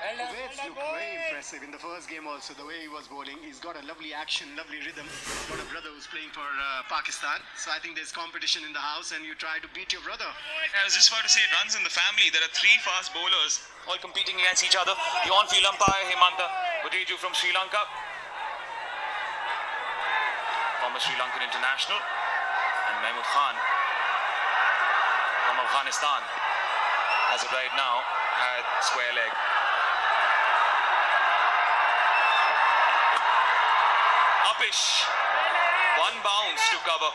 Vaibhav looked very impressive in the first game also, the way he was bowling. He's got a lovely action, lovely rhythm. Got a brother who's playing for Pakistan. So I think there's competition in the house and you try to beat your brother. I was just about to say, it runs in the family. There are three fast bowlers all competing against each other. The on-field umpire, Hemanta Buteju from Sri Lanka. Former Sri Lankan international. And Mahmood Khan from Afghanistan. As of right now, at square leg. Upish. One bounce to cover.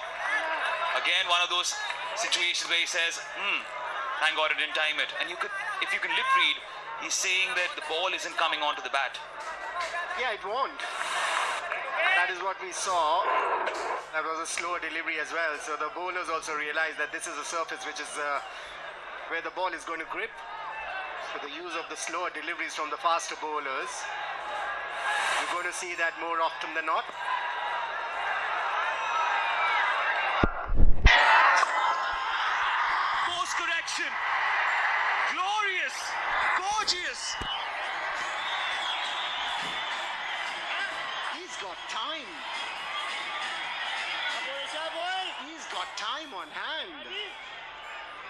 Again, one of those situations where he says, thank God I didn't time it. And if you can lip read, he's saying that the ball isn't coming onto the bat. Yeah, it won't. That is what we saw. That was a slower delivery as well. So the bowlers also realized that this is a surface which is where the ball is going to grip. So the use of the slower deliveries from the faster bowlers. You're going to see that more often than not. Course correction. Glorious. Gorgeous. He's got time. He's got time on hand.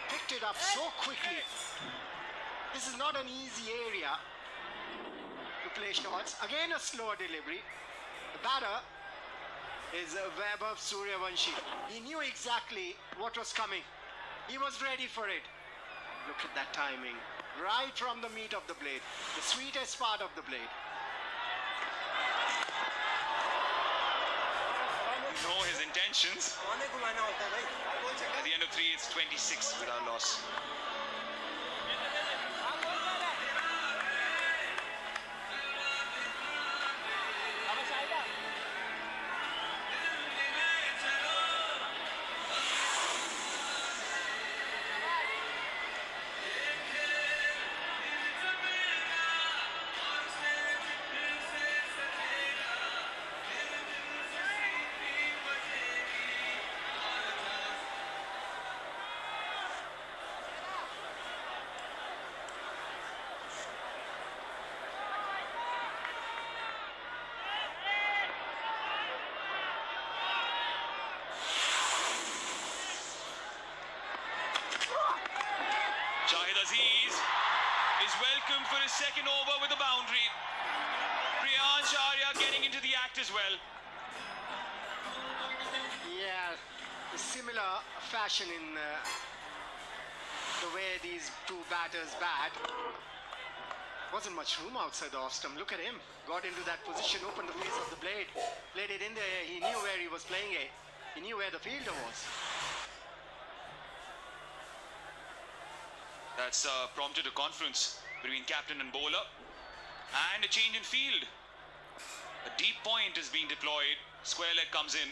Picked it up so quickly. This is not an easy area to play shots. Again a slower delivery. The batter is Vaibhav Suryavanshi. He knew exactly what was coming. He was ready for it. Look at that timing. Right from the meat of the blade. The sweetest part of the blade. You know his intentions. At the end of 3, it's 26 without loss. Aziz is welcomed for his second over with a boundary. Priyansh Arya getting into the act as well. Yeah, a similar fashion in the way these two batters bat. Wasn't much room outside the off stump. Look at him. Got into that position, opened the face of the blade. Played it in there. He knew where he was playing it. He knew where the fielder was. That's prompted a conference between captain and bowler. And a change in field. A deep point is being deployed. Square leg comes in.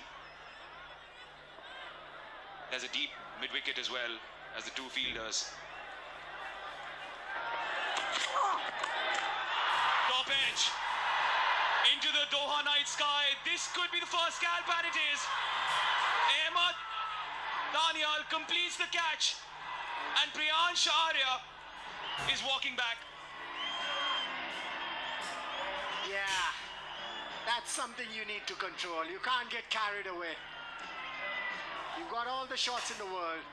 There's a deep mid-wicket as well as the two fielders. Top edge. Into the Doha night sky. This could be the first scalp, and it is. Ahmad Daniel completes the catch. And Priyansh Arya is walking back. Yeah, that's something you need to control. You can't get carried away. You've got all the shots in the world.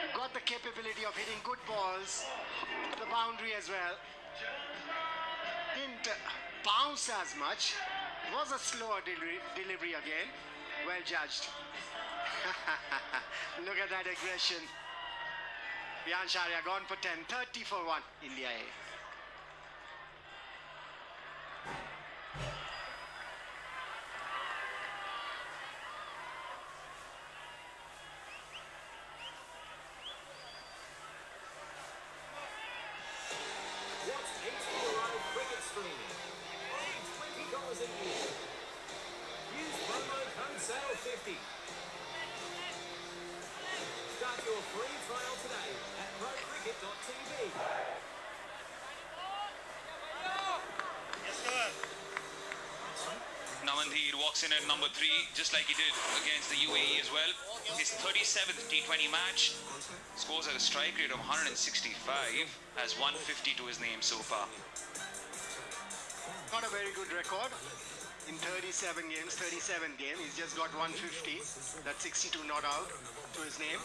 You've got the capability of hitting good balls to the boundary as well. Didn't bounce as much. It was a slower delivery again. Well judged. Look at that aggression. Priyansh Arya gone for 10. 30 for 1. India A. Watch HBO cricket streaming. Only $20 a year. Use promo code SALE50. Start your free trial today at procricket.tv. Namandeer walks in at number 3, just like he did against the UAE as well. his 37th T20 match. Scores at a strike rate of 165, has 150 to his name so far. Not a very good record. In 37 games, he's just got 150. That's 62 not out to his name.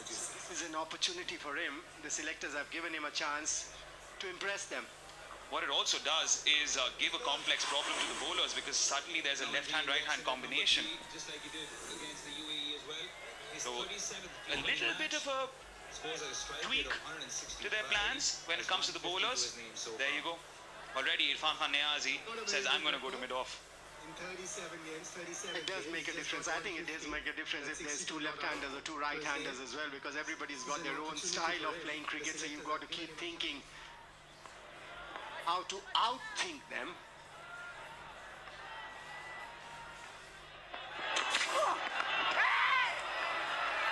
This is an opportunity for him. The selectors have given him a chance to impress them. What it also does is give a complex problem to the bowlers, because suddenly there's a left-hand, right-hand combination. Just like he did against the UAE as well. His So 37th a little bit of a scores at a strike tweak rate of 165. to their plans when it comes to the bowlers. There you go. Already Irfan Khan Niazi says, I'm going to go to mid-off. In 37 games, it does make a difference. I think it does make a difference if there's two left-handers or two right-handers as well, because everybody's got their own style of playing cricket, so you've got to keep thinking how to outthink them.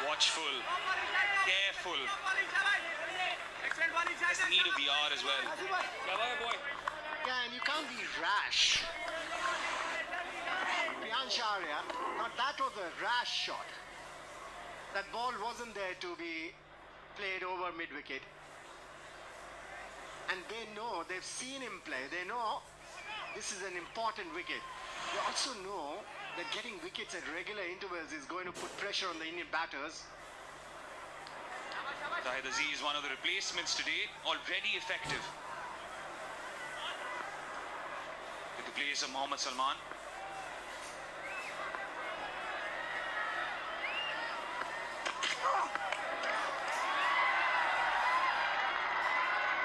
Watchful, careful. There's the need of VR as well. Yeah, and you can't be rash. Priyansharya, now that was a rash shot. That ball wasn't there to be played over mid-wicket. And they know, they've seen him play, they know this is an important wicket. They also know that getting wickets at regular intervals is going to put pressure on the Indian batters. Shahid Aziz, one of the replacements today, already effective. With the place of Mohammad Salman.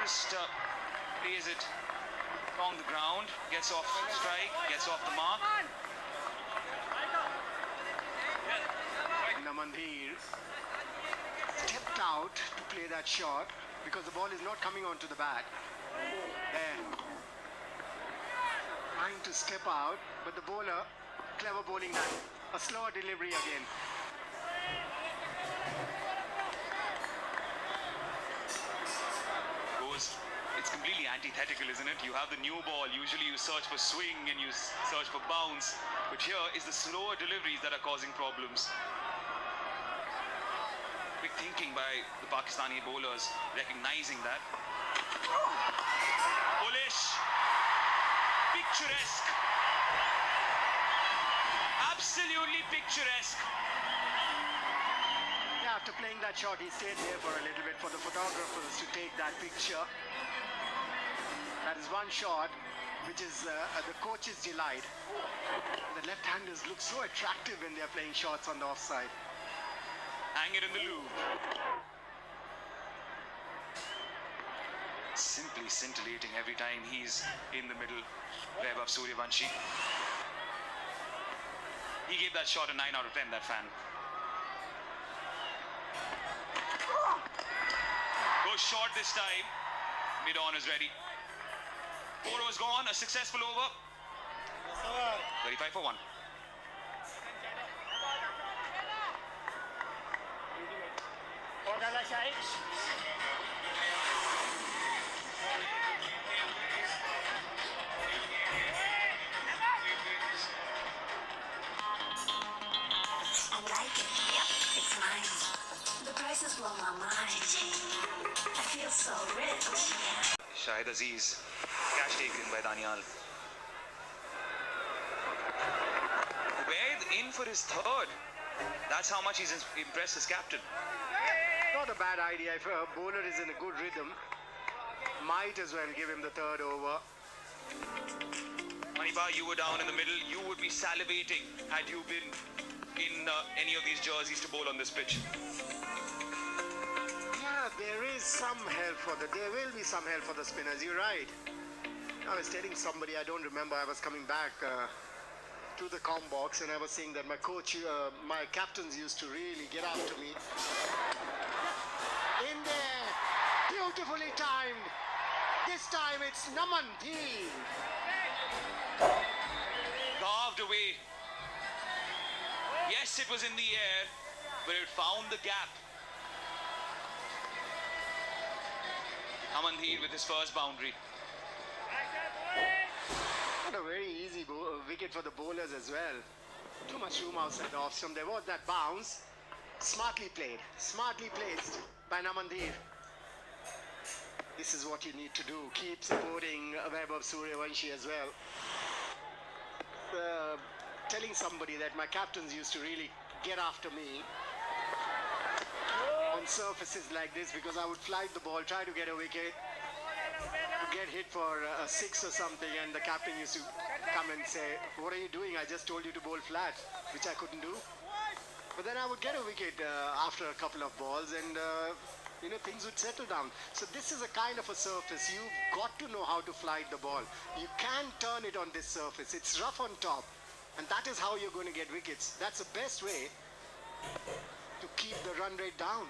Just plays it along the ground, gets off strike, gets off the mark. Namandhir stepped out to play that shot because the ball is not coming onto the bat. There. Trying to step out, but the bowler, clever bowling that. A slower delivery again. It's completely antithetical, isn't it? You have the new ball, usually you search for swing and you search for bounce, but here is the slower deliveries that are causing problems. Quick thinking by the Pakistani bowlers, recognizing that. Bullish, picturesque, absolutely picturesque. Yeah, after playing that shot, he stayed there for a little bit for the photographers to take that picture. That is one shot, which is the coach's delight. The left-handers look so attractive when they're playing shots on the offside. Hang it in the loop. Simply scintillating every time he's in the middle. Vaibhav Suryavanshi. He gave that shot a 9 out of 10, that fan. Goes short this time. Mid-on is ready. 4 overs gone, a successful over. 35 for 1. I like it. It's mine. The prices blow my mind. I feel so rich. Shahid Aziz, catch taken by Danial. Ubaid in for his third. That's how much he's impressed his captain. Not a bad idea. If a bowler is in a good rhythm, might as well give him the third over. Manipa, you were down in the middle. You would be salivating had you been in any of these jerseys to bowl on this pitch. Yeah, there is some help for there will be some help for the spinners. You're right. I was telling somebody, I don't remember, I was coming back to the comm box and I was saying that my coach, my captains used to really get after me. In there, beautifully timed. This time it's Namandhir. Carved away. Yes, it was in the air, but it found the gap. Namandhir with his first boundary. Not a very easy wicket for the bowlers as well. Too much room outside the off stump. There was that bounce, Smartly played, smartly placed by Namandeep. This is what you need to do. Keep supporting Vaibhav Suryavanshi as well. Telling somebody that my captains used to really get after me on surfaces like this because I would flight the ball, try to get a wicket, get hit for a six or something, and the captain used to come and say, "What are you doing? I just told you to bowl flat," which I couldn't do. But then I would get a wicket after a couple of balls, and things would settle down. So this is a kind of a surface. You've got to know how to flight the ball. You can turn it on this surface. It's rough on top, and that is how you're going to get wickets. That's the best way to keep the run rate down.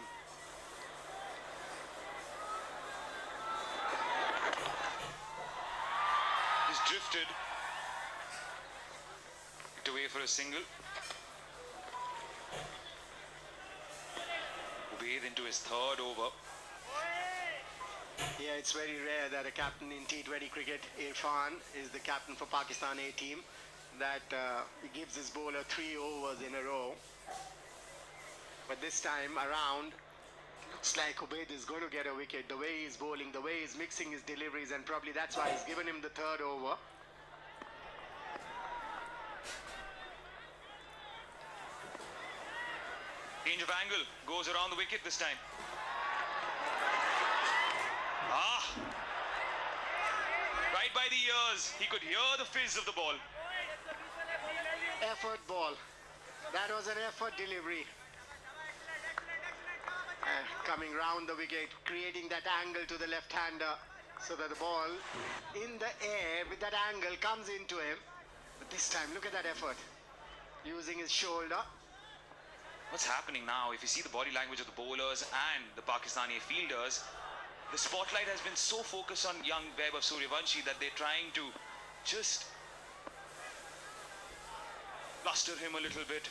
He's drifted. Picked away for a single. Ubaid into his third over. Yeah, it's very rare that a captain in T20 cricket, Irfan, is the captain for Pakistan A team, that he gives his bowler 3 overs in a row. But this time around, looks like Ubaid is going to get a wicket. The way he's bowling, the way he's mixing his deliveries, and probably that's why he's given him the third over. Change of angle, goes around the wicket this time. Right by the ears, he could hear the fizz of the ball. Effort ball. That was an effort delivery. Coming round the wicket, creating that angle to the left-hander so that the ball in the air with that angle comes into him. But this time, look at that effort. Using his shoulder. What's happening now, if you see the body language of the bowlers and the Pakistani fielders, the spotlight has been so focused on young Vaibhav Suryavanshi that they're trying to just bluster him a little bit.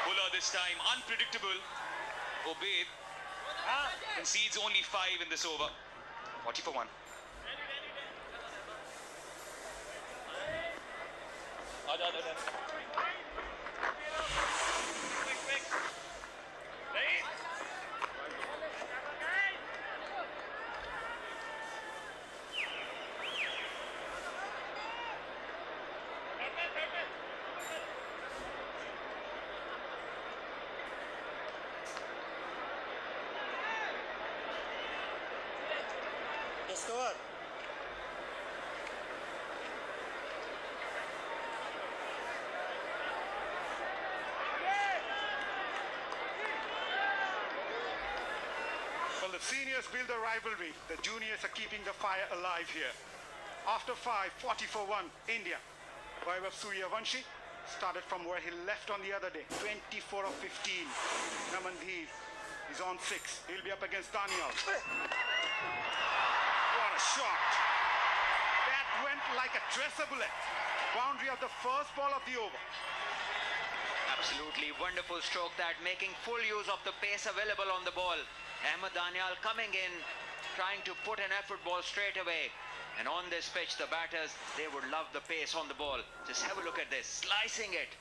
Bowler this time, unpredictable. Ubaid concedes only 5 in this over. 40 for 1. Discover. Well, the seniors build a rivalry. The juniors are keeping the fire alive here. After 5, 40 for 1, India. Vaibhav Suryavanshi started from where he left on the other day. 24 of 15. Namandeep is on 6. He'll be up against Daniel. What a shot. That went like a dresser bullet. Boundary of the first ball of the over. Absolutely wonderful stroke that, making full use of the pace available on the ball. Ahmed Daniel coming in, trying to put an effort ball straight away. And on this pitch, the batters, they would love the pace on the ball. Just have a look at this, slicing it.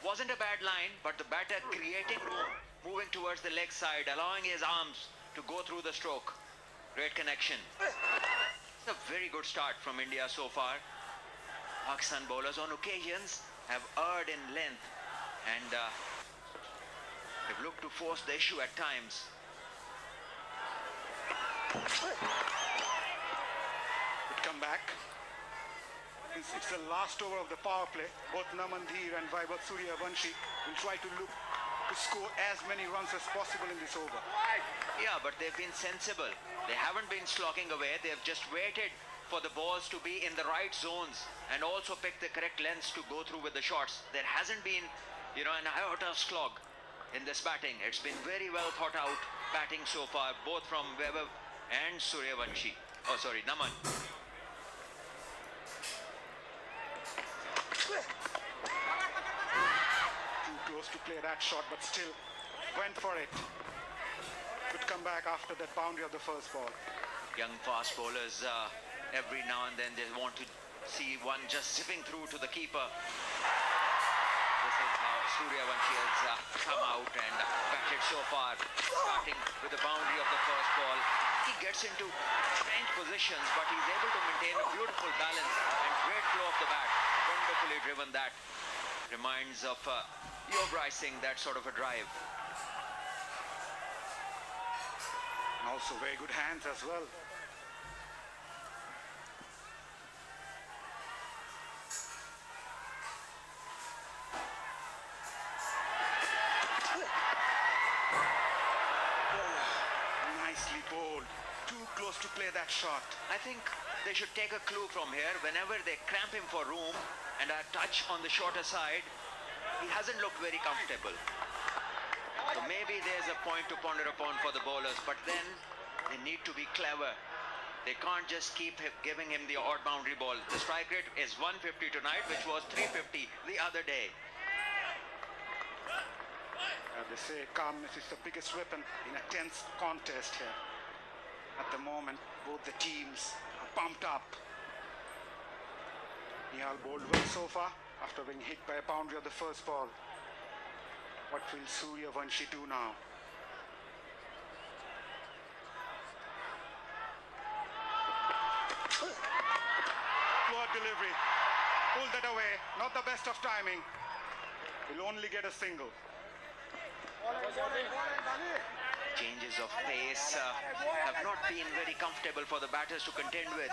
Wasn't a bad line, but the batter creating room, moving towards the leg side, allowing his arms to go through the stroke. Great connection. It's a very good start from India so far. Pakistan bowlers on occasions have erred in length and they've looked to force the issue at times. Would come back. It's the last over of the power play. Both Namandeep and Vaibhav Suryavanshi will try to look to score as many runs as possible in this over. Yeah, but they've been sensible. They haven't been slogging away. They've just waited for the balls to be in the right zones and also pick the correct lengths to go through with the shots. There hasn't been, an iota of slog in this batting. It's been very well thought out batting so far, both from Vaibhav and Suryavanshi. Oh, sorry, Naman. Too close to play that shot, but still went for it. Could come back after that boundary of the first ball. Young fast bowlers, every now and then they want to see one just zipping through to the keeper. This is how Suryavanshi has come out and batted so far, starting with the boundary of the first ball. He gets into strange positions, but he's able to maintain a beautiful balance and great flow of the bat. Wonderfully driven that. Reminds of your Brycing, that sort of a drive. And also very good hands as well. Nicely bowled. Too close to play that shot. I think they should take a clue from here. Whenever they cramp him for room and a touch on the shorter side, he hasn't looked very comfortable. So maybe there's a point to ponder upon for the bowlers, but then they need to be clever. They can't just keep giving him the odd boundary ball. The strike rate is 150 tonight, which was 350 the other day. They say calmness is the biggest weapon in a tense contest here. At the moment, both the teams are pumped up. Nihal bowled well so far after being hit by a boundary of the first ball. What will Suryavanshi do now? Poor delivery. Pulled that away. Not the best of timing. Will only get a single. Changes of pace have not been very comfortable for the batters to contend with.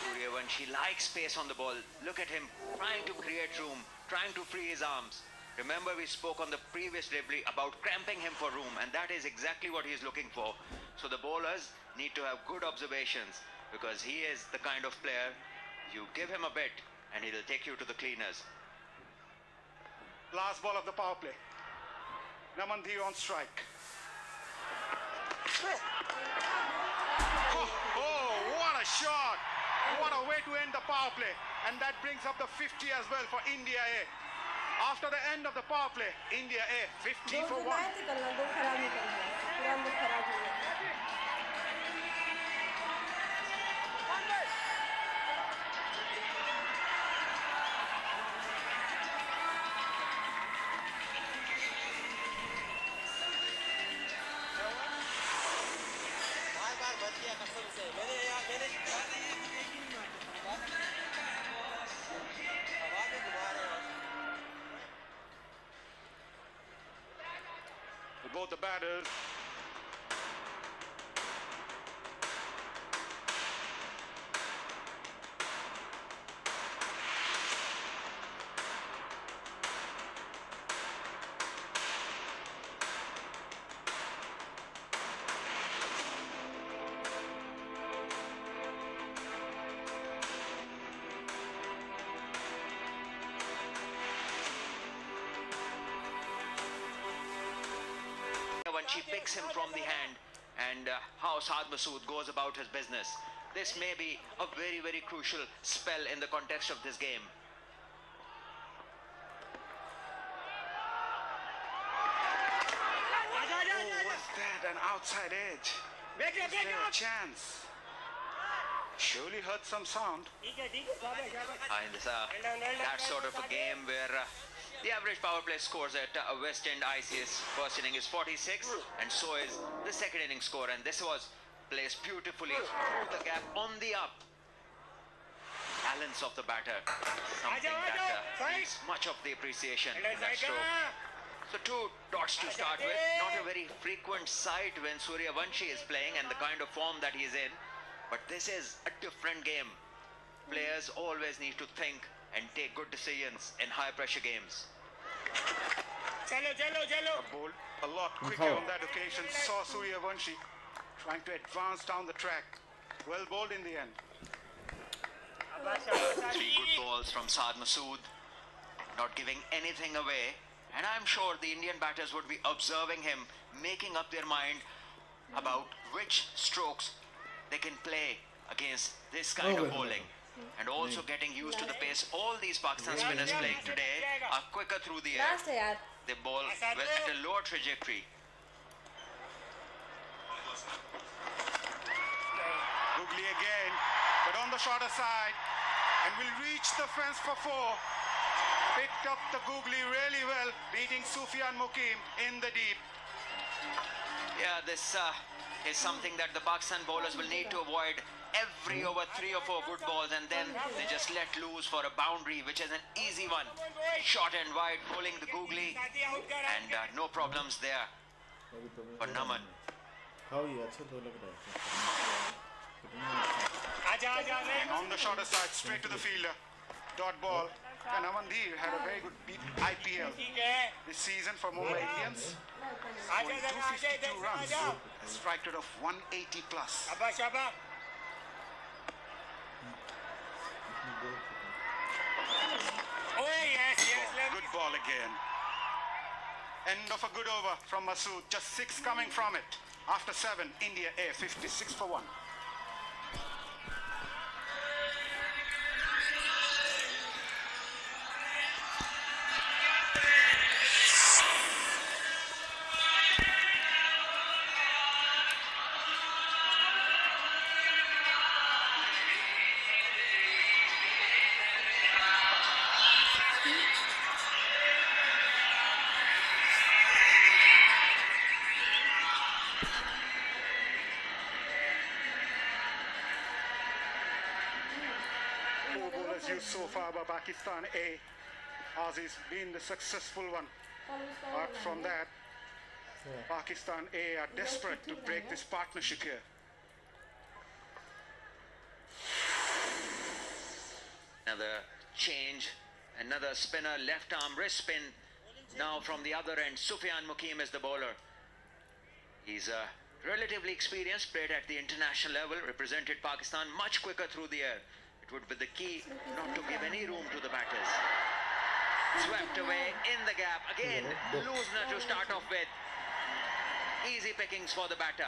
Suryavanshi likes space on the ball. Look at him trying to create room, trying to free his arms. Remember, we spoke on the previous delivery about cramping him for room, and that is exactly what he is looking for. So the bowlers need to have good observations, because he is the kind of player you give him a bit and he'll take you to the cleaners. Last ball of the power play. Namandhi on strike. Oh, what a shot! What a way to end the power play. And that brings up the 50 as well for India A. After the end of the power play, India A 50 for 1. Both the batters She picks him from the hand, and how Saad Masood goes about his business. This may be a very, very crucial spell in the context of this game. Oh, what's that? An outside edge. Is there a chance? Surely heard some sound. In this, that sort of a game where the average power play scores at West End ICS first inning is 46, and so is the second inning score, and this was placed beautifully through the gap on the up. Balance of the batter, something that needs much of the appreciation in that stroke. So 2 dots to start with. Not a very frequent sight when Suryavanshi is playing and the kind of form that he's in, but this is a different game. Players always need to think and take good decisions in high pressure games. Bowled a lot quicker on that occasion. Saw Suryavanshi trying to advance down the track. Well bowled in the end. 3 good balls from Saad Masood, not giving anything away, and I'm sure the Indian batters would be observing him, making up their mind about which strokes they can play against this kind of bowling. And also getting used to the pace. All these Pakistan spinners playing today are quicker through the air. They bowl well at a lower trajectory. Googly again, but on the shorter side. and will reach the fence for 4. Picked up the googly really well, beating Sufyan Mukim in the deep. Yeah, this is something that the Pakistan bowlers will need to avoid every over 3 or 4 good balls, and then they just let loose for a boundary, which is an easy one. Short and wide, pulling the googly, and no problems there for Naman. हाँ ये अच्छा तो लग रहा है And on the shorter side, straight to the fielder. Dot ball. And Amandir had a very good IPL this season for Mumbai Indians. Scoring 252 runs. A strike rate of 180 plus. Good ball again. End of a good over from Masood. Just 6 coming from it. After 7, India A 56 for 1. Used so far by Pakistan A. Aussie's been the successful one. Apart from that, Pakistan A are desperate to break this partnership here. Another change, another spinner, left arm wrist spin. Now from the other end, Sufyan Mukim is the bowler. He's relatively experienced, played at the international level, represented Pakistan much quicker through the air. It would be the key not to give any room to the batters. Swept away in the gap. Again, loosener to start off with. Easy pickings for the batter.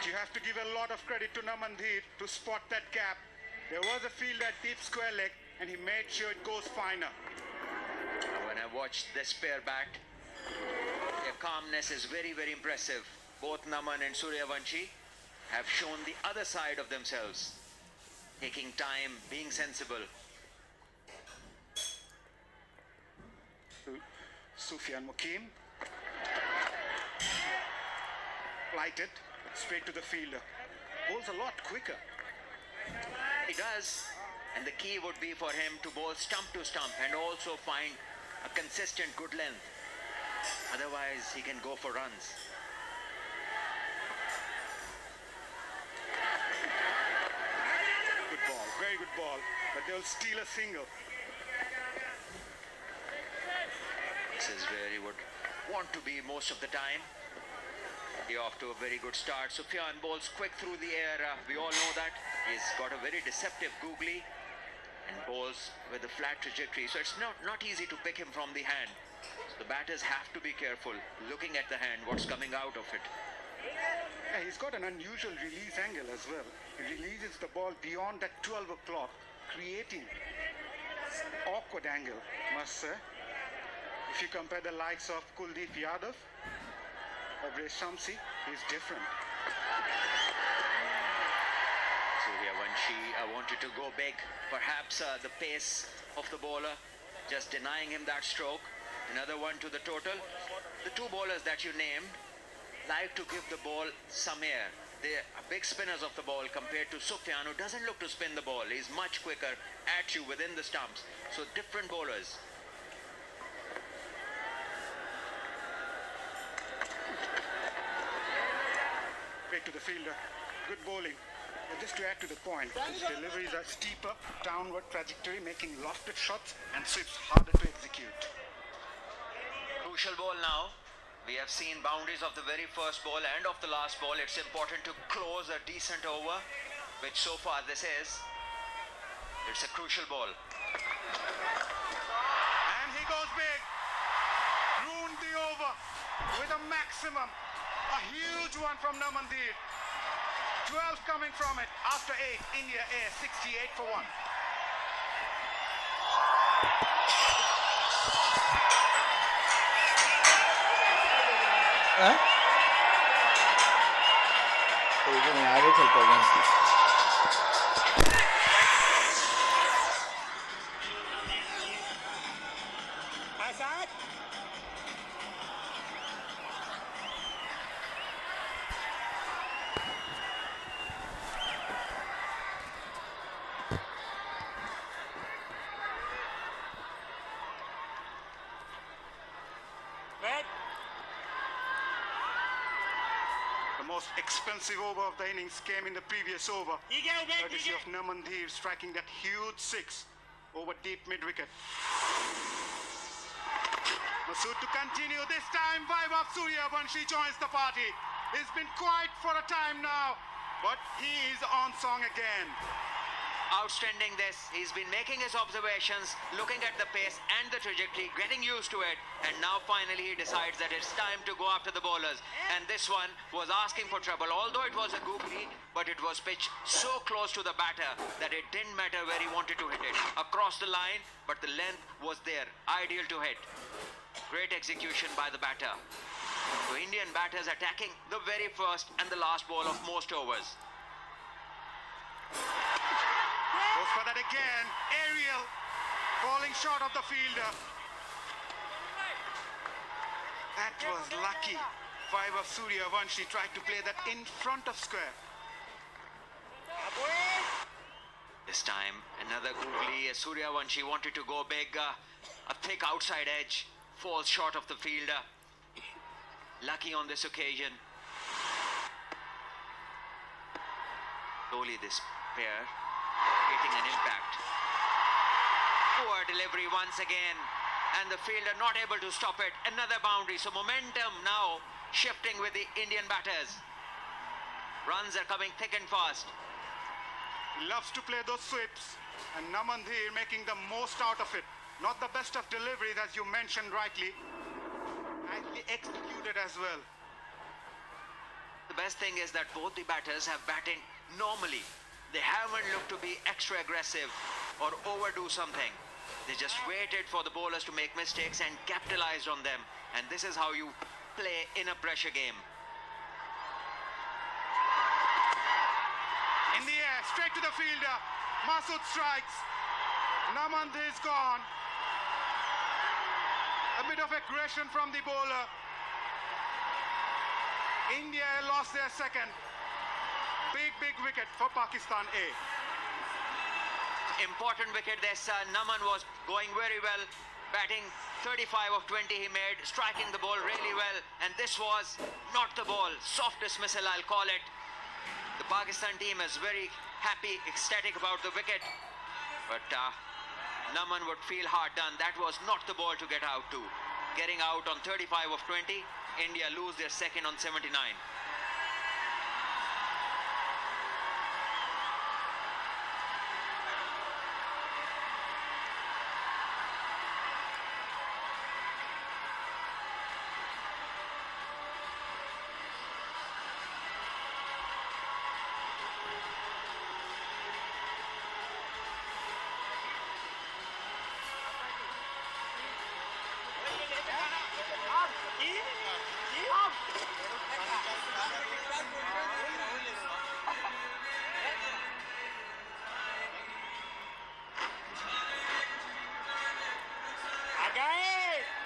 You have to give a lot of credit to Namandir to spot that gap. There was a field at deep square leg and he made sure it goes finer. When I watched this pair bat, their calmness is very, very impressive. Both Naman and Suryavanshi have shown the other side of themselves. Taking time, being sensible. Sufyan Mukim. Lighted straight to the fielder. Bowls a lot quicker. He does. And the key would be for him to bowl stump to stump and also find a consistent good length. Otherwise, he can go for runs. Very good ball, but they'll steal a single. This is where he would want to be most of the time. He off to a very good start. Sufyan bowls quick through the air. We all know that. He's got a very deceptive googly and bowls with a flat trajectory. So it's not easy to pick him from the hand. So the batters have to be careful looking at the hand, what's coming out of it. Yeah, he's got an unusual release angle as well. He releases the ball beyond that 12 o'clock, creating awkward angle, must say. If you compare the likes of Kuldeep Yadav or Grace Shamsi, he's different. Suryavanshi wanted to go big. Perhaps the pace of the bowler just denying him that stroke. Another one to the total. The two bowlers that you named like to give the ball some air. They are big spinners of the ball compared to Sufyan, who doesn't look to spin the ball. He's much quicker at you within the stumps. So different bowlers. Straight to the fielder. Good bowling. And just to add to the point, his deliveries are steeper, downward trajectory, making lofted shots and sweeps harder to execute. Crucial ball now. We have seen boundaries of the very first ball and of the last ball. It's important to close a decent over, which so far this is. It's a crucial ball. And he goes big. Ruined the over with a maximum. A huge one from Namandir. 12 coming from it. After 8, India A 68 for 1. तो ये मैं आगे चलता हूँ The most expensive over of the innings came in the previous over, courtesy of Namandhir striking that huge six over deep mid-wicket. Masood to continue. This time Vaibhav Suryavanshi joins the party. He's been quiet for a time now, but he is on song again. Outstanding this. He's been making his observations, looking at the pace and the trajectory, getting used to it, and now finally he decides that it's time to go after the bowlers. And this one was asking for trouble. Although it was a googly, but it was pitched so close to the batter that it didn't matter where he wanted to hit it. Across the line, but the length was there, ideal to hit. Great execution by the batter. So Indian batters attacking the very first and the last ball of most overs. Goes for that again. Aerial falling short of the fielder. That was lucky. Vaibhav Suryavanshi tried to play that in front of square. This time another googly. Suryavanshi wanted to go big. A thick outside edge. Falls short of the fielder. Lucky on this occasion. Slowly this pair getting an impact. Poor delivery once again, and the fielder not able to stop it. Another boundary. So momentum now shifting with the Indian batters. Runs are coming thick and fast. He loves to play those sweeps, and Namandhir making the most out of it. Not the best of deliveries, as you mentioned rightly, and he executed as well. The best thing is that both the batters have batted normally. They haven't looked to be extra aggressive or overdo something. They just waited for the bowlers to make mistakes and capitalized on them. And this is how you play in a pressure game. In the air, straight to the fielder. Masood strikes. Namandhir is gone. A bit of aggression from the bowler. India lost their second. Big wicket for Pakistan A. Important wicket this. Naman was going very well. Batting 35 of 20 he made. Striking the ball really well. And this was not the ball. Soft dismissal, I'll call it. The Pakistan team is very happy, ecstatic about the wicket. But Naman would feel hard done. That was not the ball to get out to. Getting out on 35 of 20. India lose their second on 79.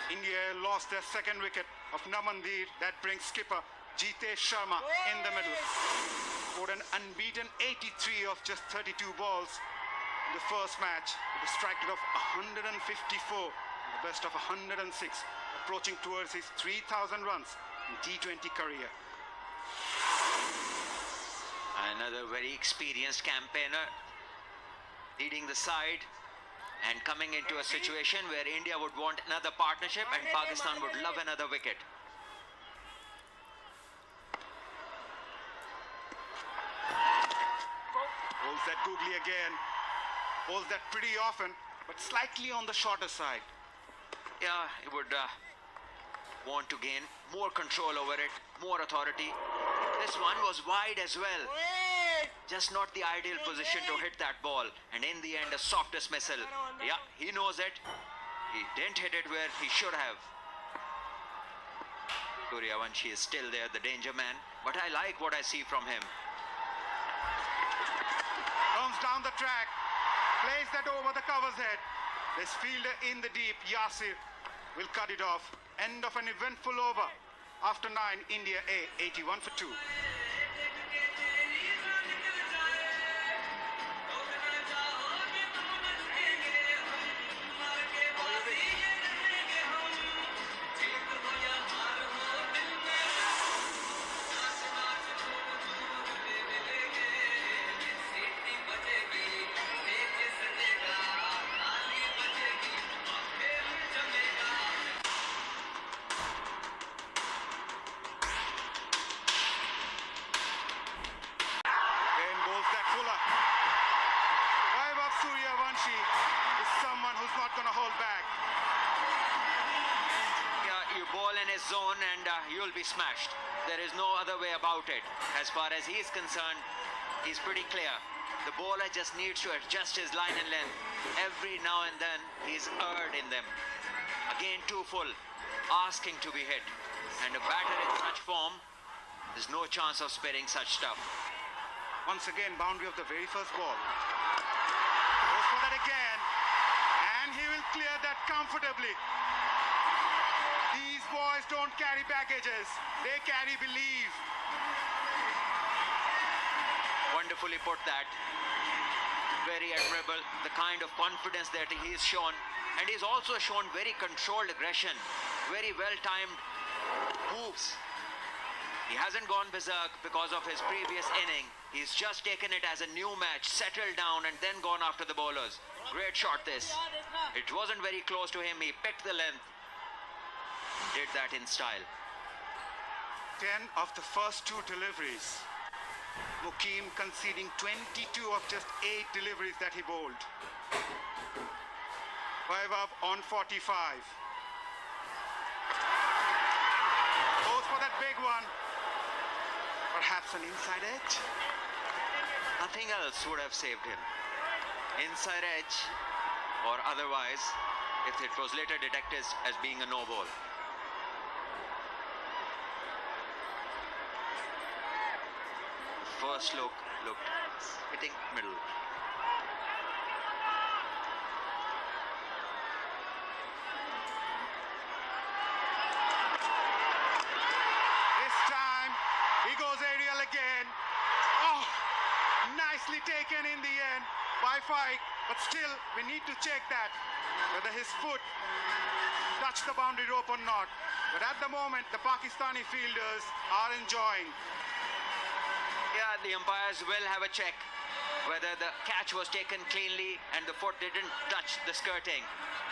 India lost their second wicket of Namandhir. That brings skipper Jitesh Sharma in the middle. Scored an unbeaten 83 of just 32 balls in the first match with a strike rate of 154, the best of 106, approaching towards his 3,000 runs in T20 career. Another very experienced campaigner leading the side and coming into a situation where India would want another partnership and Pakistan would love another wicket. Bowls that googly again. Bowls that pretty often, but slightly on the shorter side. Yeah, he would want to gain more control over it, more authority. This one was wide as well. Just not the ideal position to hit that ball. And in the end, a soft dismissal. Yeah, he knows it. He didn't hit it where he should have. Suryavanshi is still there, the danger man. But I like what I see from him. Comes down the track. Plays that over the cover's head. This fielder in the deep, Yasir, will cut it off. End of an eventful over. After 9, India A, 81 for 2. his zone and you'll be smashed. There is no other way about it. As far as he is concerned, he's pretty clear. The bowler just needs to adjust his line and length. Every now and then, he's erred in them. Again, too full, asking to be hit. And a batter in such form, there's no chance of sparing such stuff. Once again, boundary of the very first ball. Goes for that again. And he will clear that comfortably. These boys don't carry baggages. They carry belief. Wonderfully put that. Very admirable. The kind of confidence that he's shown. And he's also shown very controlled aggression. Very well-timed moves. He hasn't gone berserk because of his previous inning. He's just taken it as a new match, settled down and then gone after the bowlers. Great shot this. It wasn't very close to him. He picked the length. Did that in style. 10 of the first 2 deliveries. Mukim conceding 22 of just 8 deliveries that he bowled. Vaibhav on 45. Goes for that big one. Perhaps an inside edge. Nothing else would have saved him. Inside edge or otherwise, if it was later detected as being a no ball. First look looked hitting middle. This time, he goes aerial again. Oh, nicely taken in the end by Fike. But still, we need to check that, whether his foot touched the boundary rope or not. But at the moment, the Pakistani fielders are enjoying. Yeah, the umpires will have a check whether the catch was taken cleanly and the foot didn't touch the skirting.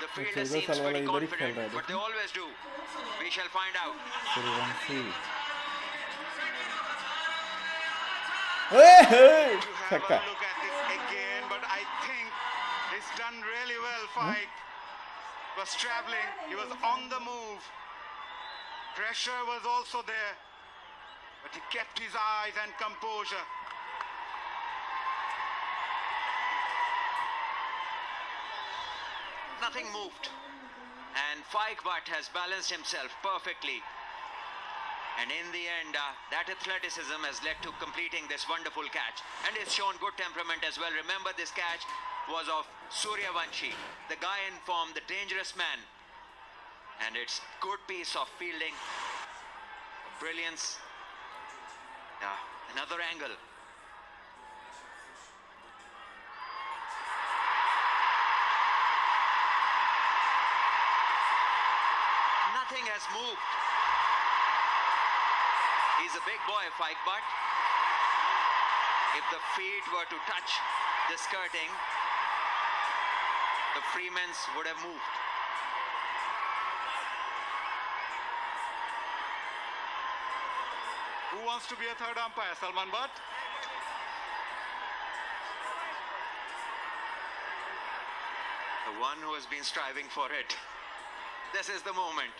The fielder seems pretty confident, but they always do. We shall find out. suryavanshi. Hey, hey! To have Chakka. a look at this again, but I think he's done really well. Fike was traveling, he was on the move. Pressure was also there, but he kept his eyes and composure. Nothing moved. And Fike Butt has balanced himself perfectly. And in the end, that athleticism has led to completing this wonderful catch. And it's shown good temperament as well. Remember, this catch was of Suryavanshi, the guy in form, the dangerous man. And it's good piece of fielding. Brilliance. Another angle. Nothing has moved. He's a big boy, Fike Butt. If the feet were to touch the skirting, the Freemans would have moved. Who wants to be a third umpire? Salman Butt? The one who has been striving for it. This is the moment.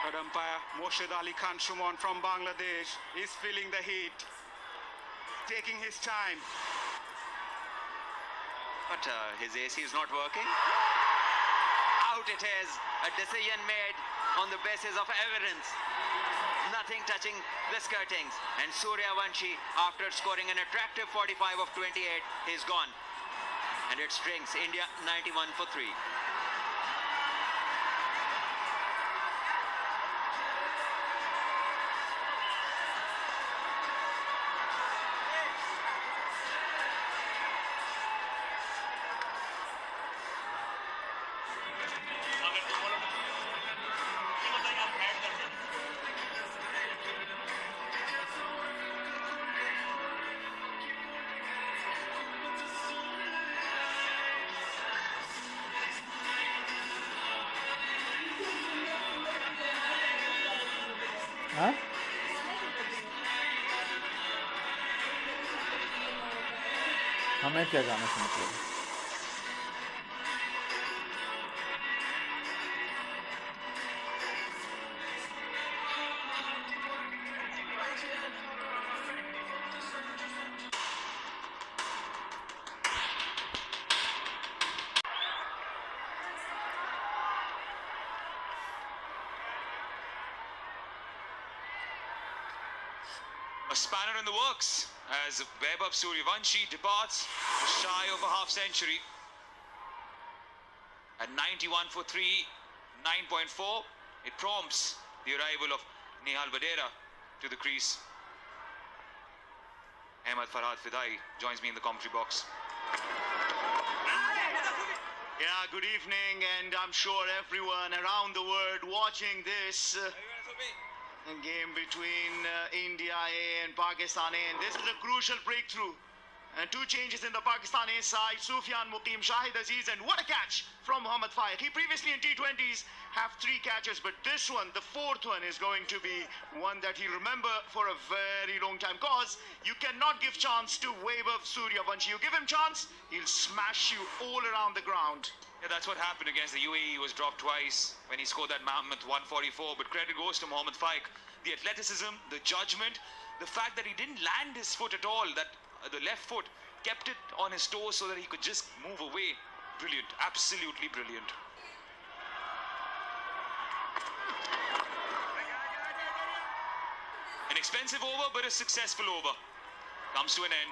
Third umpire Moshid Ali Khan Shumon from Bangladesh is feeling the heat, taking his time. But his AC is not working. Out it is. A decision made on the basis of evidence. Nothing touching the skirtings. And Suryavanshi, after scoring an attractive 45 of 28, is gone. And it strings India 91 for 3. Huh? हमें क्या गाना सुनते हैं? A spanner in the works as Vaibhav Suryavanshi departs shy of a half century. At 91 for 3, 9.4, it prompts the arrival of Nehal Vadera to the crease. Ahmed Farhad Fidai joins me in the commentary box. Yeah, good evening, and I'm sure everyone around the world watching this game between India A and Pakistan A, and this is a crucial breakthrough. And two changes in the Pakistani side, Sufyan Muqim, Shahid Aziz, and what a catch from Mohammad Faiq. He previously in T20s have 3 catches, but this one, the 4th one, is going to be one that he'll remember for a very long time, because you cannot give chance to Vaibhav Suryavanshi. You give him chance, he'll smash you all around the ground. Yeah, that's what happened against the UAE. He was dropped twice when he scored that mammoth 144, but credit goes to Mohammad Faiq. The athleticism, the judgment, the fact that he didn't land his foot at all, that the left foot kept it on his toes so that he could just move away. Brilliant, absolutely brilliant. An expensive over, but a successful over. Comes to an end.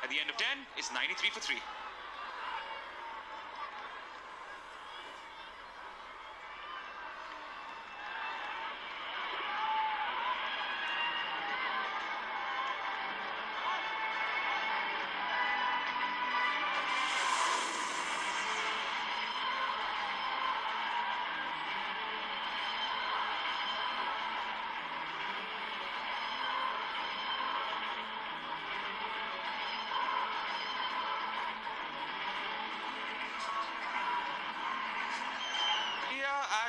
At the end of 10, it's 93 for 3.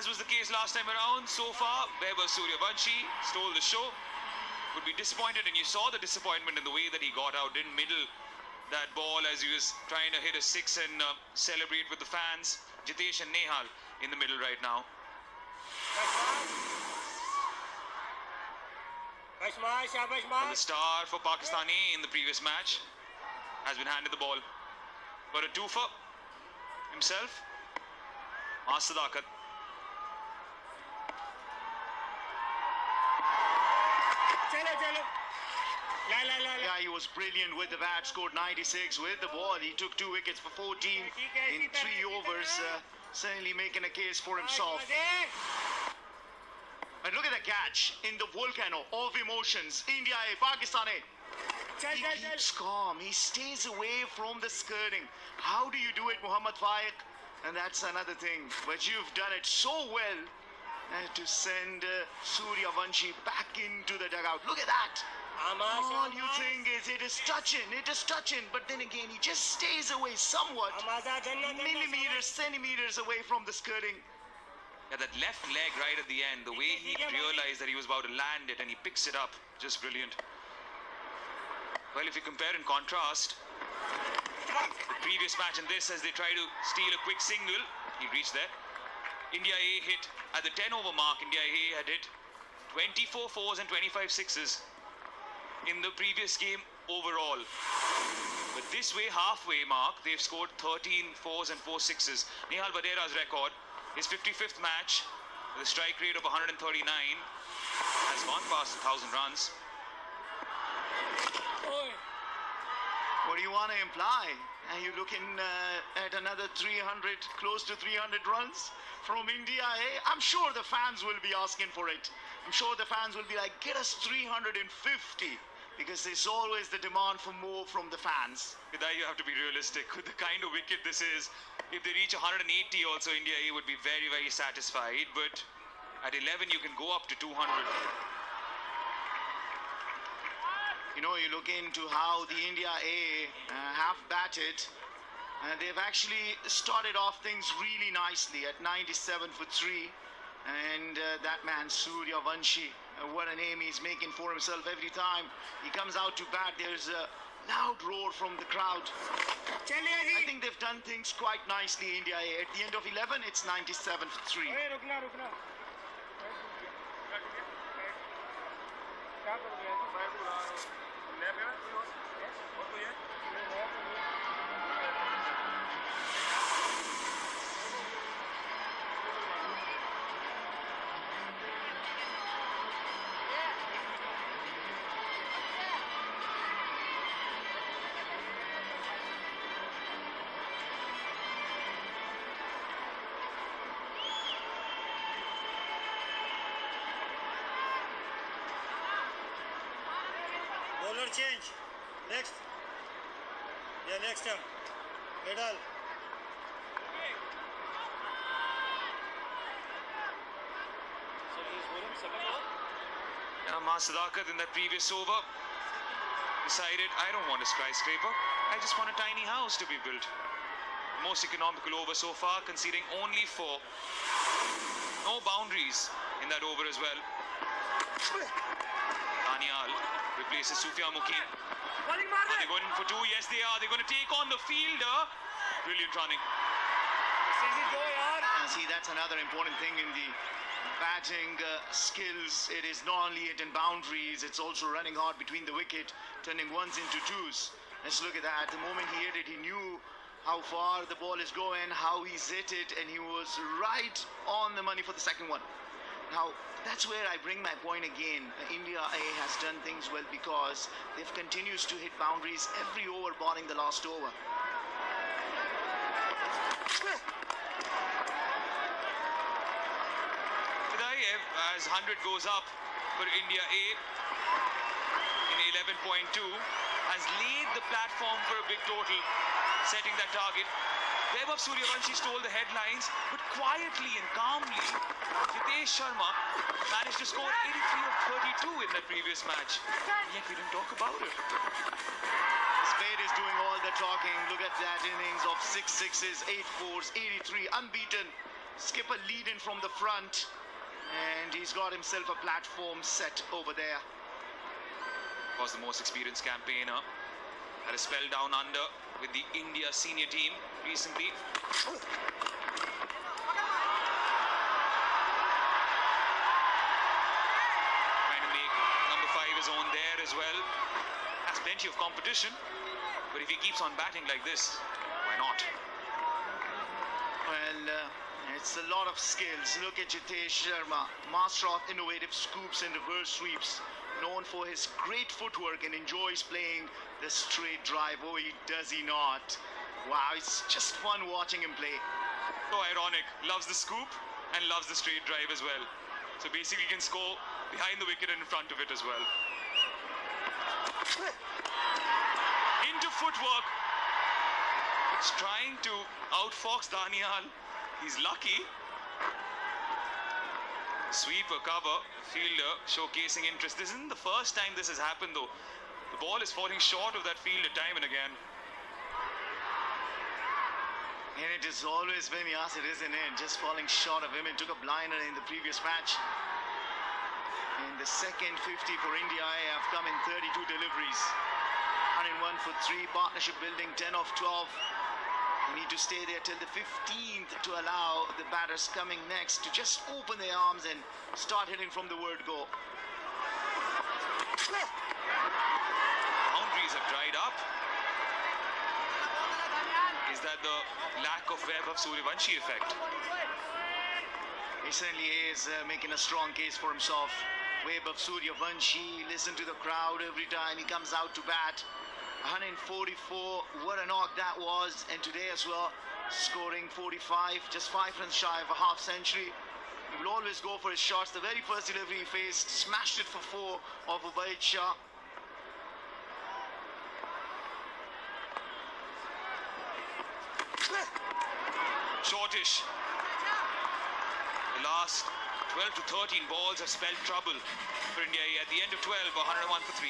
As was the case last time around, so far, Vaibhav Suryavanshi stole the show. Would be disappointed, and you saw the disappointment in the way that he got out, didn't middle that ball as he was trying to hit a 6 and celebrate with the fans. Jitesh and Nehal in the middle right now. And the star for Pakistani in the previous match has been handed the ball. Got a 2 for himself. Sadakat. Yeah, he was brilliant with the bat, scored 96 with the ball. He took 2 wickets for 14 in 3 overs, certainly making a case for himself. But look at the catch in the volcano of emotions. India A, Pakistan A. He keeps calm. He stays away from the skirting. How do you do it, Mohammad Faiq? And that's another thing. But you've done it so well to send Suryavanshi back into the dugout. Look at that. All you think is it is touching, but then again he just stays away somewhat, millimeters, centimeters away from the skirting. Yeah, that left leg right at the end, the way he realized that he was about to land it and he picks it up, just brilliant. Well, if you compare and contrast the previous match and this, as they try to steal a quick single, he reached there. India A hit at the 10 over mark. India A had hit 24 fours and 25 sixes in the previous game overall. But this way, halfway mark, they've scored 13 fours and 4 sixes. Nehal Vadera's record, his 55th match with a strike rate of 139, has gone past 1,000 runs. What do you want to imply? Are you looking at another 300, close to 300 runs from India A? I'm sure the fans will be asking for it. I'm sure the fans will be like, get us 350. Because there's always the demand for more from the fans. With that, you have to be realistic. With the kind of wicket this is, if they reach 180 also, India A would be very, very satisfied. But at 11, you can go up to 200. You know, you look into how the India A have batted. They've actually started off things really nicely at 97 for 3. And that man, Suryavanshi, what a name he's making for himself every time he comes out to bat. There's a loud roar from the crowd. I think they've done things quite nicely, India A. At the end of 11, it's 97 for 3. Bowler change. Next. Yeah, next time. Medal. Sadakat in that previous over decided, I don't want a skyscraper, I just want a tiny house to be built. Most economical over so far, conceding only 4. No boundaries in that over as well. Danial replaces Sufyan Mukin. Are they going for 2? Yes, they are. They're going to take on the fielder. Brilliant running. See, that's another important thing in the batting skills. It is not only hitting boundaries, it's also running hard between the wicket, turning ones into twos. Let's look at that. The moment he hit it, he knew how far the ball is going, how he's hit it, and he was right on the money for the second one. Now, that's where I bring my point again. India A has done things well because they've continues to hit boundaries every over, barring the last over. As 100 goes up for India A in 11.2, has laid the platform for a big total, setting that target. Vaibhav Suryavanshi stole the headlines, but quietly and calmly, Jitesh Sharma managed to score 83 of 32 in that previous match. Yet we didn't talk about it. Spade is doing all the talking. Look at that innings of 6 sixes, 8 fours, 83, unbeaten. Skipper leading from the front. And he's got himself a platform set over there. Was the most experienced campaigner. Had a spell down under with the India senior team recently. Trying to make number 5 his own there as well. Has plenty of competition. But if he keeps on batting like this, why not? Well, it's a lot of skills. Look at Jitesh Sharma, master of innovative scoops and reverse sweeps, known for his great footwork and enjoys playing the straight drive. Oh, does he not? Wow, it's just fun watching him play. So ironic. Loves the scoop and loves the straight drive as well. So basically he can score behind the wicket and in front of it as well. Into footwork. It's trying to outfox Danial. He's lucky. Sweeper cover, fielder showcasing interest. This isn't the first time this has happened though. The ball is falling short of that fielder time and again. And it has always been Yasir, isn't it? Just falling short of him. It took a blinder in the previous match. And the second 50 for India have come in 32 deliveries. 101 for 3, partnership building 10 of 12. We need to stay there till the 15th to allow the batters coming next to just open their arms and start hitting from the word go. Boundaries have dried up. Is that the lack of Vaibhav Suryavanshi effect? He certainly is making a strong case for himself. Vaibhav Suryavanshi, listen to the crowd every time he comes out to bat. 144, what a knock that was. And today as well, scoring 45, just 5 runs shy of a half century. He will always go for his shots. The very first delivery he faced, smashed it for 4 of Ubaid Shah. Shortish. The last 12 to 13 balls have spelled trouble for India at the end of 12, 101 for 3.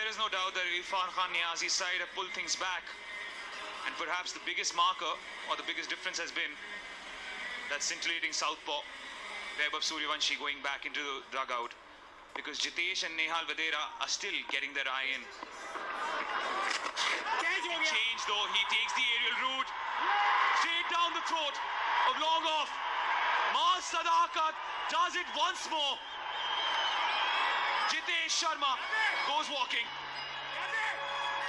is no doubt that Irfan Khan Niazi's side have pulled things back. And perhaps the biggest marker or the biggest difference has been that scintillating southpaw, Vaibhav Suryavanshi, going back into the dugout. Because Jitesh and Nehal Vadera are still getting their eye in. Change though, he takes the aerial route. Straight down the throat of long off. Mas Sadakat does it once more. Jitesh Sharma goes walking.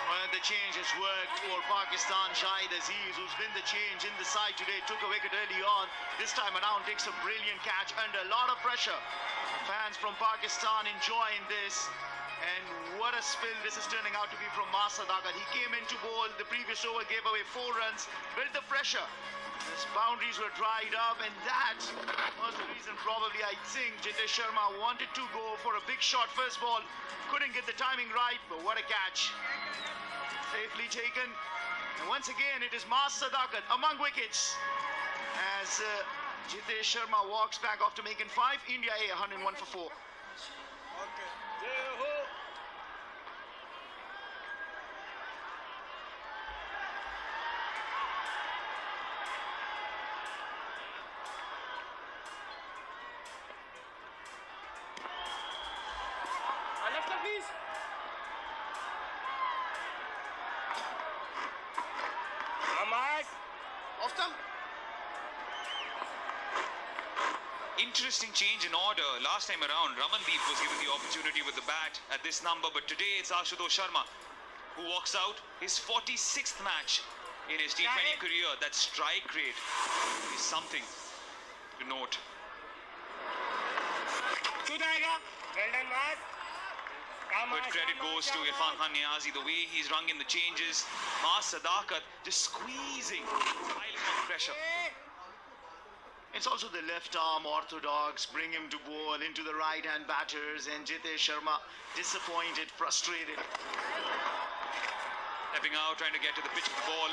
Well, the change has worked for Pakistan. Shahid Aziz, who's been the change in the side today, took a wicket early on. This time around takes a brilliant catch under a lot of pressure. Fans from Pakistan enjoying this. And what a spill this is turning out to be from Mas Sadakat. He came into bowl, the previous over gave away 4 runs, built the pressure. His boundaries were dried up, and that was the reason probably I think Jitesh Sharma wanted to go for a big shot first ball. Couldn't get the timing right, but what a catch. Safely taken. And once again, it is Mas Sadakat among wickets as Jitesh Sharma walks back after making 5. India A 101 for 4. Interesting change in order. Last time around, Ramandeep was given the opportunity with the bat at this number, but today it's Ashutosh Sharma who walks out his 46th match in his T20 career. That strike rate is something to note. But credit goes to Irfan Khan Niazi, the way he's rung in the changes. Mas Sadakat just squeezing, piling on pressure. It's also the left arm orthodox, bring him to bowl into the right hand batters, and Jitesh Sharma disappointed, frustrated. Stepping out, trying to get to the pitch of the ball.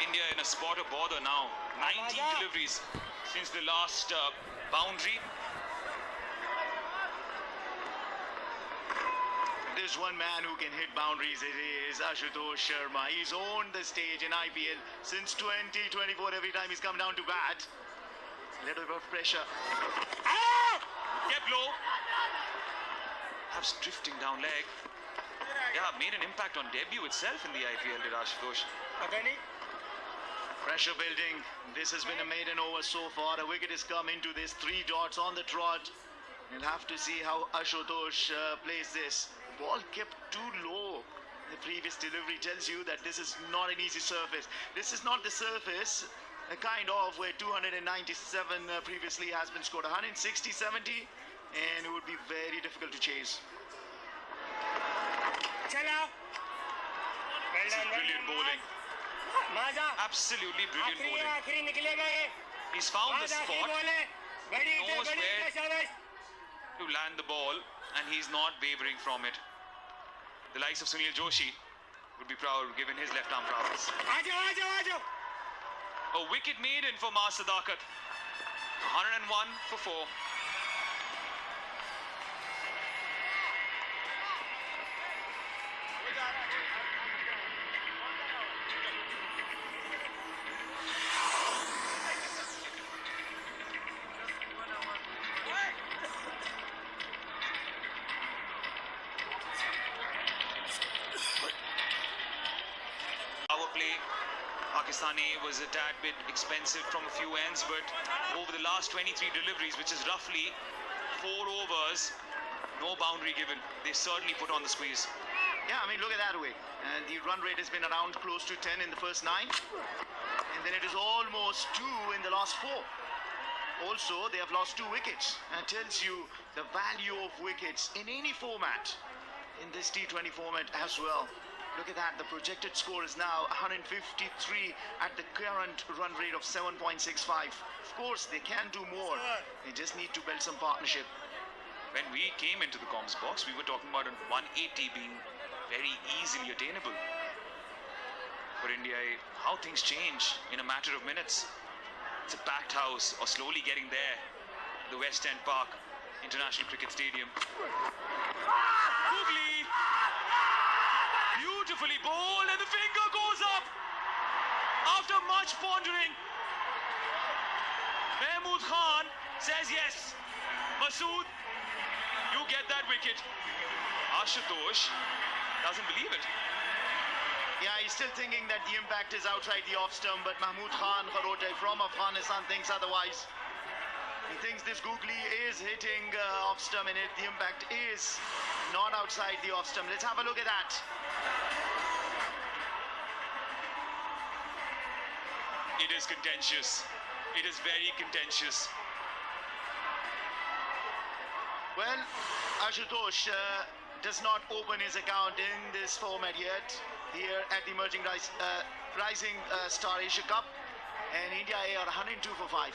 India in a spot of bother now. 19 deliveries since the last boundary. There's one man who can hit boundaries, it is Ashutosh Sharma. He's owned the stage in IPL since 2024. Every time he's come down to bat, a little bit of pressure. Kept low. Perhaps drifting down leg. Yeah, made an impact on debut itself in the IPL, did Ashutosh. Pressure building. This has been a maiden over so far. A wicket has come into this. 3 dots on the trot. We'll have to see how Ashutosh plays this. Ball kept too low. The previous delivery tells you that this is not an easy surface. This is not the surface kind of where 297 previously has been scored. 160, 70, and it would be very difficult to chase. Brilliant bowling. Absolutely brilliant bowling. He's found the spot. He knows where to land the ball, and he's not wavering from it. The likes of Sunil Joshi would be proud given his left arm prowess. A wicket maiden for Mas Sadakat. 101 for 4. Pakistani was a tad bit expensive from a few ends, but over the last 23 deliveries, which is roughly 4 overs, no boundary given. They certainly put on the squeeze. Yeah, I mean, look at that way. And the run rate has been around close to 10 in the first 9. And then it is almost 2 in the last 4. Also, they have lost 2 wickets. And tells you the value of wickets in any format, in this T20 format as well. Look at that, the projected score is now 153 at the current run rate of 7.65. Of course, they can do more. They just need to build some partnership. When we came into the comms box, we were talking about a 180 being very easily attainable for India. How things change in a matter of minutes. It's a packed house, or slowly getting there. The West End Park International Cricket Stadium. Googly! Beautifully bowled and the finger goes up! After much pondering, Mahmood Khan says yes. Masood, you get that wicket. Ashutosh doesn't believe it. Yeah, he's still thinking that the impact is outside the off stump, but Mahmood Khan Kharote from Afghanistan thinks otherwise. He thinks this googly is hitting off stump and the impact is not outside the off stump. Let's have a look at that. It is contentious. It is very contentious. Well, Ashutosh does not open his account in this format yet, here at the Emerging Rising Star Asia Cup, and India are 102 for 5.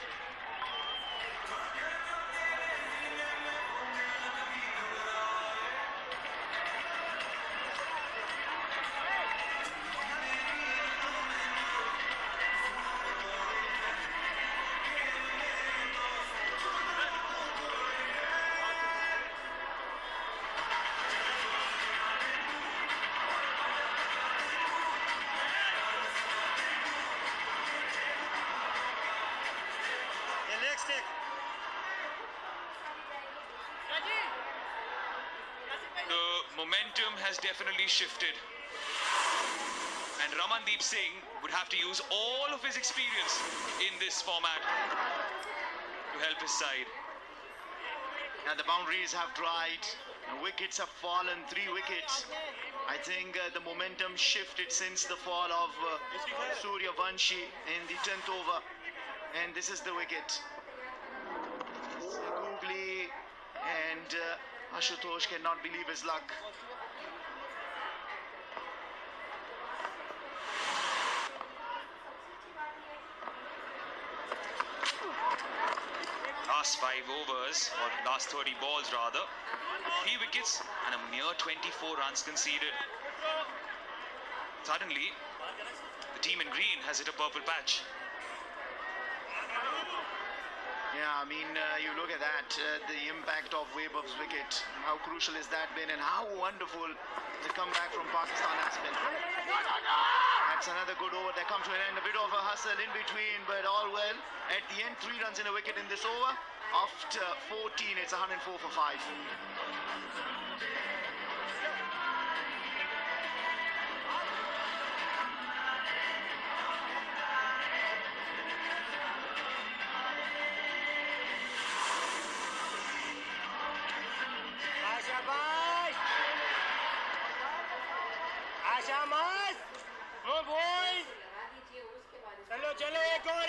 The momentum has definitely shifted. And Ramandeep Singh would have to use all of his experience in this format to help his side. And the boundaries have dried, the wickets have fallen, 3 wickets. I think the momentum shifted since the fall of Suryavanshi in the 10th over. And this is the wicket. Googly and Ashutosh cannot believe his luck. Last 5 overs, or last 30 balls rather, 3 wickets and a mere 24 runs conceded. Suddenly, the team in green has hit a purple patch. Yeah, I mean, you look at that, the impact of Vaibhav's wicket. How crucial has that been, and how wonderful the comeback from Pakistan has been. That's another good over. There comes to an end, a bit of a hustle in between, but all well. At the end, 3 runs in a wicket in this over. After 14, it's 104 for 5. चलो एक और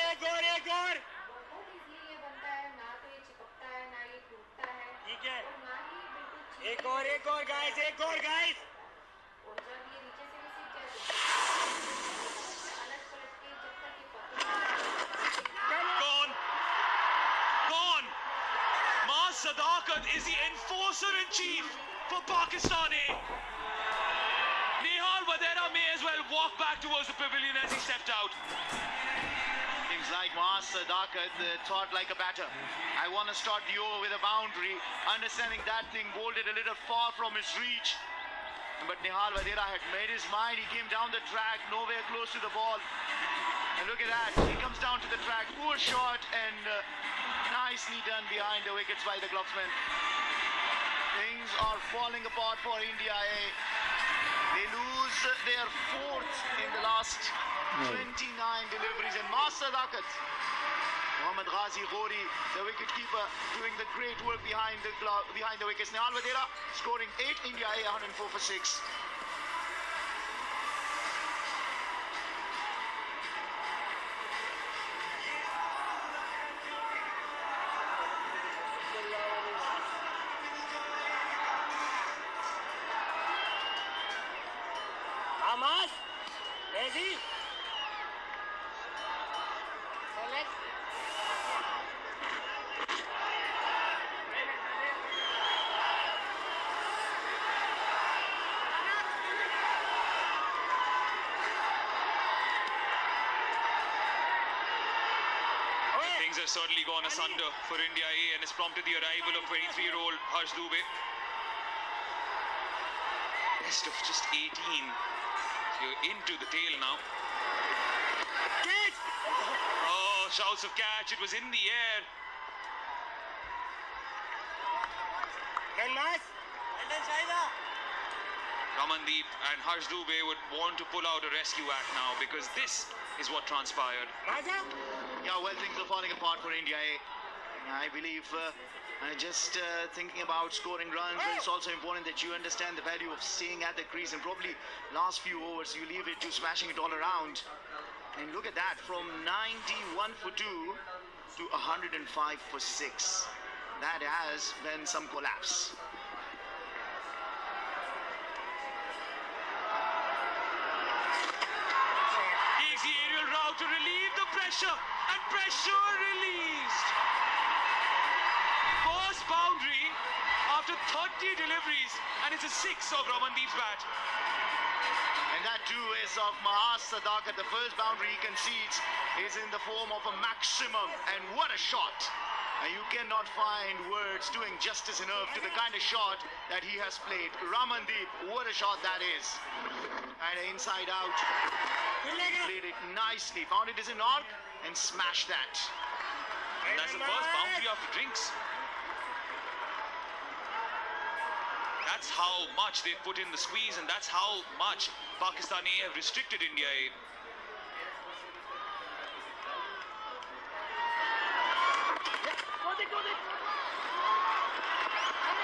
ठीक है एक और guys Gone! Maaz Sadakat is the enforcer in chief for Pakistani. Nehal Vadera may as well walk back towards the pavilion as he stepped out. Things like Maaz Sadakat thought like a batter. I want to start the over with a boundary, understanding that thing bowled it a little far from his reach. But Nehal Vadera had made his mind. He came down the track, nowhere close to the ball. And look at that, he comes down to the track, poor shot, and nicely done behind the wickets by the glovesman. Things are falling apart for India. They lose their 4th in the last 29 deliveries, and Maaz Sadakat, Mohammad Ghazi Ghori, the wicketkeeper, doing the great work behind the wickets. Nehal Vadera scoring 8, India 104 for 6. Hamas, ready? things have certainly gone asunder for India A and has prompted the arrival of 23-year-old Harsh Dubey. Best of just 18. You're into the tail now. Catch! Oh, shouts of catch. It was in the air. Run, Mas. Ramandeep and Harsh Dubey would want to pull out a rescue act now because this is what transpired. Maza. Yeah, well, things are falling apart for India. I believe just thinking about scoring runs, but it's also important that you understand the value of staying at the crease, and probably last few overs you leave it to smashing it all around. And look at that, from 91 for 2 to 105 for 6. That has been some collapse. Takes the aerial route to relieve the pressure, and pressure released. First boundary after 30 deliveries, and it's a 6 of Ramandeep's bat. And that too is of Mahas Sadakat. The first boundary he concedes is in the form of a maximum, and what a shot! You cannot find words doing justice enough to the kind of shot that he has played. Ramandeep, what a shot that is! And inside out, he played it nicely, found it as an arc and smashed that. And that's the first boundary after drinks. That's how much they've put in the squeeze, and that's how much Pakistan A have restricted India A.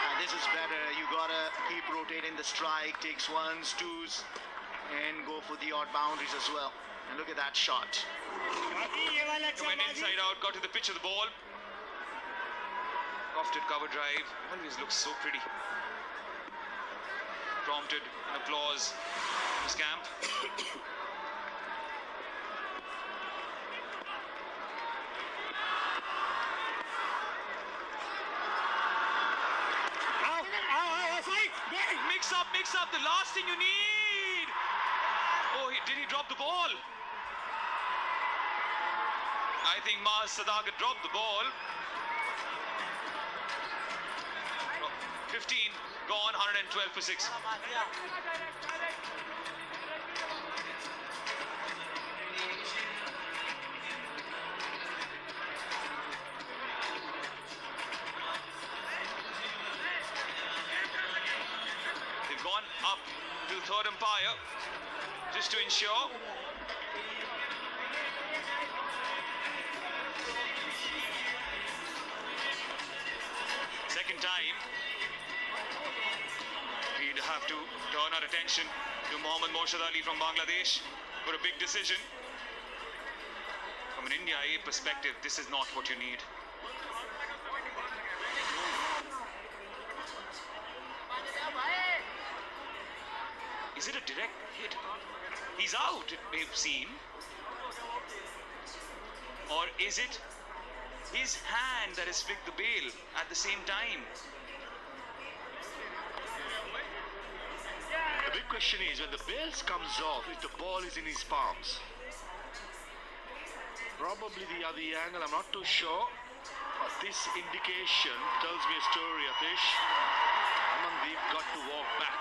And this is better. You gotta keep rotating the strike, takes ones, twos, and go for the odd boundaries as well. And look at that shot. Went inside out, got to the pitch of the ball. Lofted cover drive. Always looks so pretty. Prompted an applause from his camp. Mix up, the last thing you need. Oh, did he drop the ball? I think Mahas Sadakat dropped the ball. 15 gone, 112 for 6. They've gone up to third umpire just to ensure. Second time, we'd have to turn our attention to Mohammad Morshad Ali from Bangladesh for a big decision. From an India A perspective, this is not what you need. Is it a direct hit? He's out, it may seem. Or is it his hand that has flicked the bail at the same time? The big question is, when the bail comes off, if the ball is in his palms. Probably the other angle, I'm not too sure. But this indication tells me a story, Atish. Ramandeep got to walk back.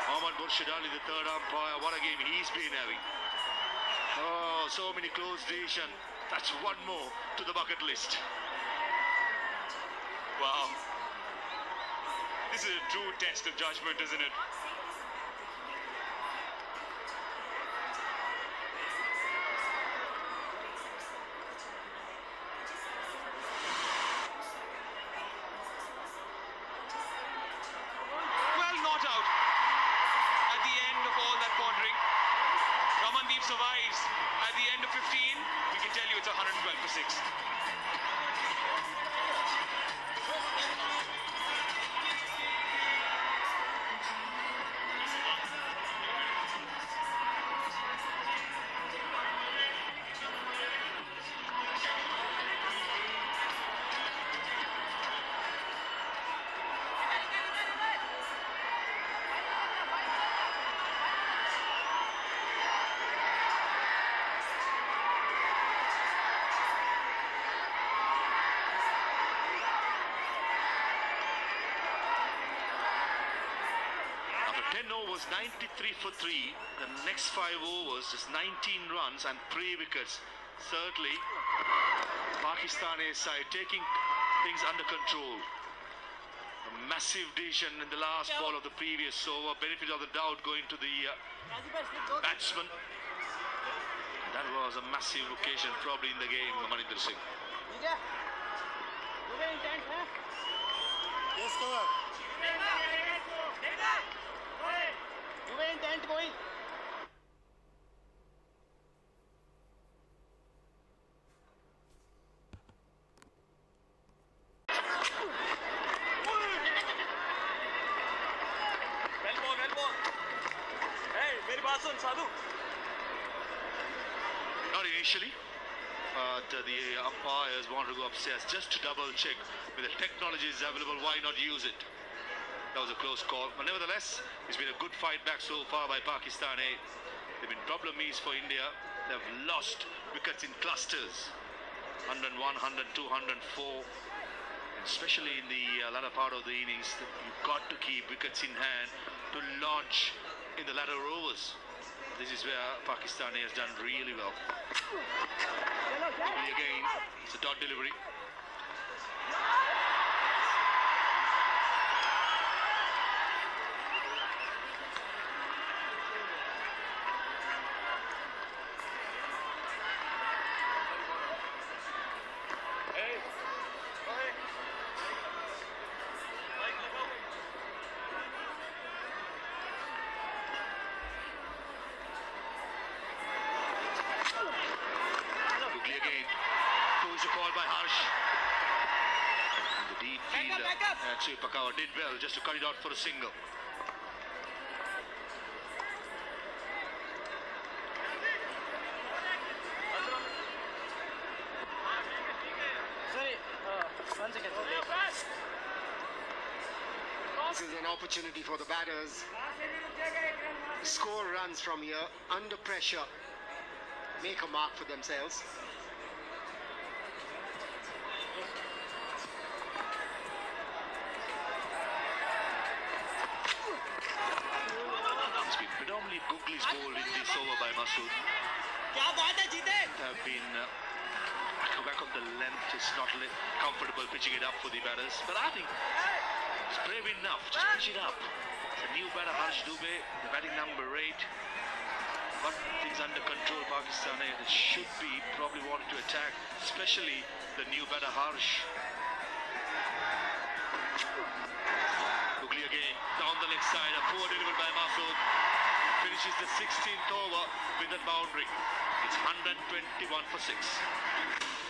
Mohammad Morshad Ali, the third umpire, what a game he's been having. Oh, so many close decisions. That's one more to the bucket list. Wow. This is a true test of judgment, isn't it? Well, not out. At the end of all that pondering, Ramandeep survives. At the end of 15, we can tell you it's 112 for 6. 10 overs, 93 for 3. The next 5 overs, just 19 runs and 3 wickets. Certainly, Pakistani side taking things under control. A massive decision in the last ball of the previous over. Benefit of the doubt going to the batsman. That was a massive occasion probably in the game, Maninder Singh. Yes, cover. Intent going. Not initially, but the umpires want to go upstairs just to double check with the technology is available, why not use it? That was a close call, but nevertheless, it's been a good fight back so far by Pakistan. They've been problem is for India. They've lost wickets in clusters, 101, 102, 104, and especially in the latter part of the innings, you've got to keep wickets in hand to launch in the latter overs. This is where Pakistan has done really well. Again, it's a dot delivery. Pakawa did well just to cut it out for a single. This is an opportunity for the batters. Score runs from here, under pressure, make a mark for themselves. Predominantly Googly's ball in this over by Masood. Have been back of the length, it's not comfortable pitching it up for the batters, but I think it's brave enough, just pitch it up. The new batter Harsh Dubey, the batting number 8, got things under control. Pakistan it should be probably wanted to attack, especially the new batter Harsh. Googly again down the leg side, a poor delivery by Masood. Finishes the 16th over with that boundary. It's 121 for 6.